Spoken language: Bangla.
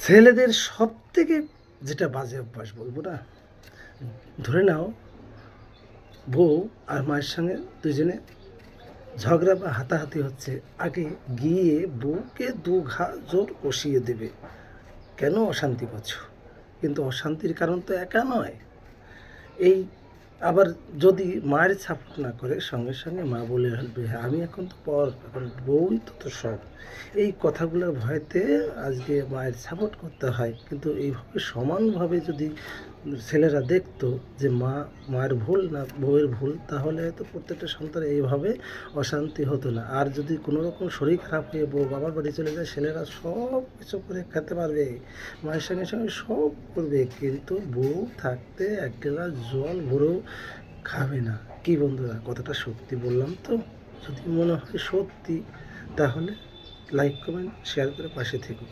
ছেলেদের সব থেকে যেটা বাজে অভ্যাস বলবো না, ধরে নাও বউ আর মায়ের সঙ্গে দুজনে ঝগড়া বা হাতাহাতি হচ্ছে, আগে গিয়ে বউকে দু ঘা জোর কষিয়ে দেবে, কেন অশান্তি করছো? কিন্তু অশান্তির কারণ তো একা নয়। এই আবার যদি মায়ের সাপোর্ট না করে, সঙ্গে সঙ্গে মা বলে ফেলবে, হ্যাঁ আমি এখন তো পর, এখন বউই তো সব। এই কথাগুলোর ভয়তে আজকে মায়ের সাপোর্ট করতে হয়। কিন্তু এইভাবে সমানভাবে যদি ছেলেরা দেখতো যে মায়ের ভুল না বউয়ের ভুল, তাহলে হয়তো প্রত্যেকটা সন্তান এইভাবে অশান্তি হতো না। আর যদি কোনো রকম শরীর খারাপ হয়ে বউ বাবার বাড়ি চলে যায়, ছেলেরা সব কিছু করে খেতে পারবে, মায়ের সঙ্গে সঙ্গে সব করবে, কিন্তু বউ থাকতে এক গ্লাস জল ভরেও খাবে না। কি বন্ধুরা, কথাটা সত্যি বললাম তো? যদি মনে হয় সত্যি, তাহলে লাইক কমেন্ট শেয়ার করে পাশে থেকো।